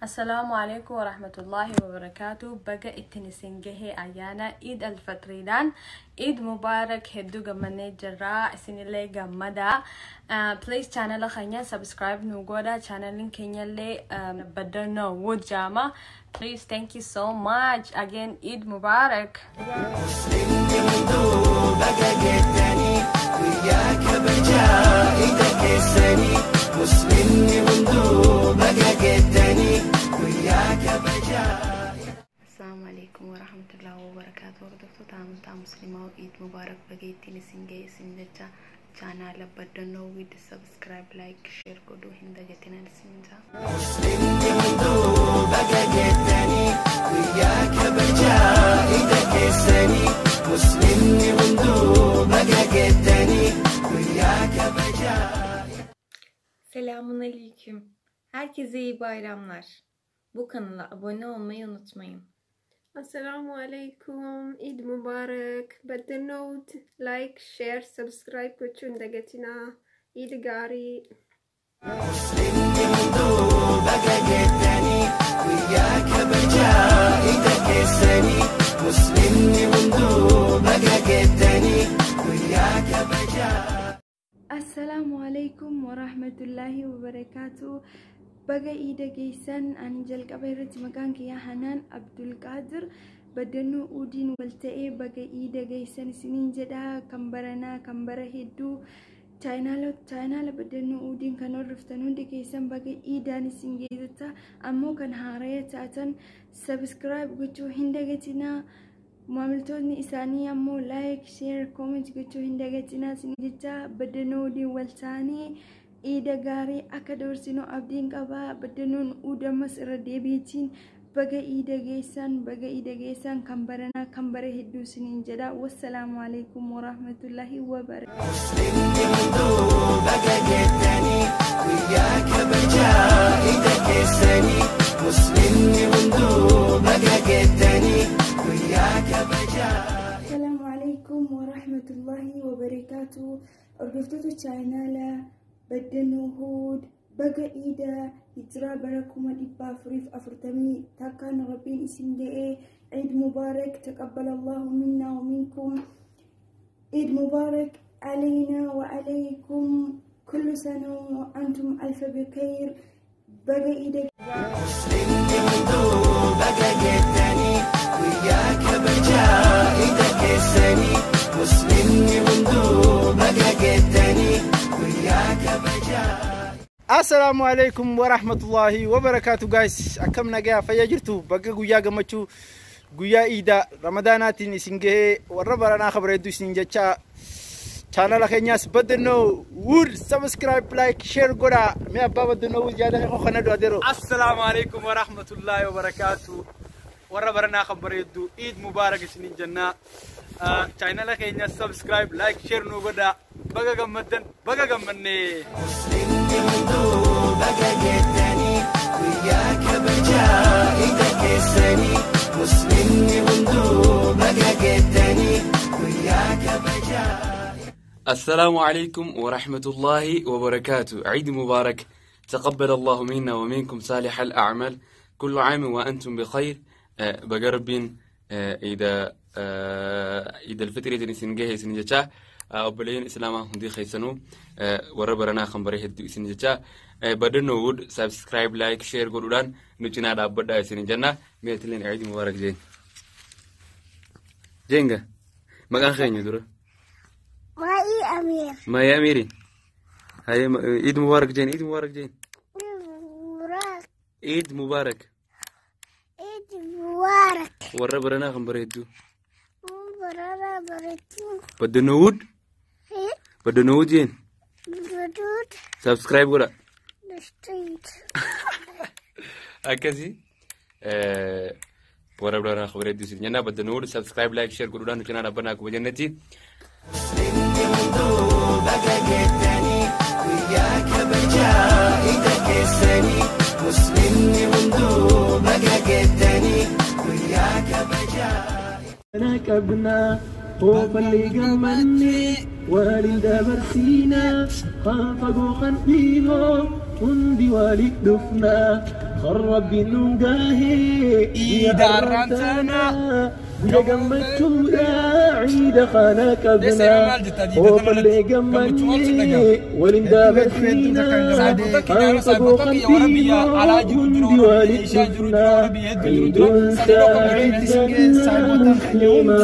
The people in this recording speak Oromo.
السلام عليكم ورحمة الله وبركاته. بقى التنسنجه أيانا عيد الفطريدان عيد مبارك هدو جمني جرا سنيلي جمدا. Please channel خينا subscribe نوجودا channel كينيا لي بدرنا وجاما. Please thank you so much again. عيد مبارك. السلام عليكم ورحمة الله وبركاته. وردفتو تام مسلمة وعيد مبارك. بقيتي نسنجي سنجتا channel بدنو ويد سبسكرايب لايك شير كودو هندا جتنا نسنجا وياك برجع إيدك السني مسلمني وندو بقى جتني وياك برجع. Selamun aleyküm. Herkese iyi bayramlar. Bu kanala abone olmayı unutmayın. Assalamu alaikum. Eid Mubarak. Badanout like, share, subscribe kuchun dagatina. Eid Gari. مسلمني وندو بقى جتني وياك برجع إيدك السني مسلمني وندو بقى جتني وياك برجع. Assalamu alaikum warahmatullahi wabarakatuh. Baga ida geysan ani jalqabeerratti maqaan kiyya Hanaan Abdul Qadir badannoo udiin walta'ee baga ida geysan isiniin jedha kan baranaa kan bara hedduu chaayinaala badannoo udiin kan hordoftan hundi keessan baga idaan isin geessata ammoo kan haaraya taatan subscribe gochuu hin dagatinaa. maamiltoonni isaanii ammoo like share comment gochuu hin dagatinaa isin jecha badannoo udiin walta'anii Ida gaarii akka doorsinu abdiin qabaa. Badannoon uudamas irra deebiitiin baga ida geessan kan baranaa kan bara hedduu isiniin jedha. Wassalaamu alaikum warahmatullahi wabarakatuh. Assalamu alaikum warahmatullahi wabarakatuh. Hordoftoota chaayinaala بدنو هود بقى إيدا هجرة بركم الإبافريف أفرتمي تاكان ربين اسم جاء عيد مبارك تقبل الله منا ومنكم. عيد مبارك علينا وعليكم كل سنة وأنتم ألف بخير. بقى إيدا مسلمني وندو بقى جتني وياك برجع إيدك السني مسلمني وندو بقى جتني Assalamu alaikum warahmatullahi wabarakatuh guys. Akkam nagaa fayyaa jirtu bakka guyyaa gammachuu guyyaa Iida Ramadanatiin isin gahee warra baranaa khabreeddu isin jecha channel keenyas badannoo wood subscribe like share godha. Me abba badannoo wood jaada ko khana do adero. Assalamu alaikum warahmatullahi wabarakatuh. warra baranaa khabreeddu Eid Mubarak isin janna. channel keenyas subscribe like share no godha. بقى جمدن بقى جمني مسلمني وندو بقى جتني وياك برجع إيدك السني مسلمني وندو بقى جتني وياك برجع. السلام عليكم ورحمة الله وبركاته. عيد مبارك. تقبل الله منا ومنكم صالح الأعمال. كل عام وأنتم بخير. بقربين إذا الفطر سنجه سنجتا أبلين إسلامه هندي خيسنو وربنا خمبره هدي سنجتا بدنو وود سبسكرايب لايك شير قولان نجنا دابدا سنجنا ميتلين عيد مبارك زين جينجا مكان خير يدور ما يا أميري هاي عيد مبارك جين عيد مبارك جين عيد مبارك وربنا خمبره هدو بدنو وود بدنو جين سبسكرايب ولا أكذي وربنا خبرة دوسين جنا بدنو وود سبسكرايب لايك شير كلنا نجنا ربنا كوجنتي مسلمني وندو بقى جتني وياك برجع إيدك السني مسلمني وندو بقى جتني وياك برجع. أنا كبنا خوف اللي قمني والد برسينا خافقوا خنفيهم هندي والد دفنا خرب ننقاهي إيدا رانتنا ويا قمتشو يا عيد خانك ابنا وفلي قمني ولندا بسينا أنقذوا قلبي ووالد جفنا عيد سعيد مسلما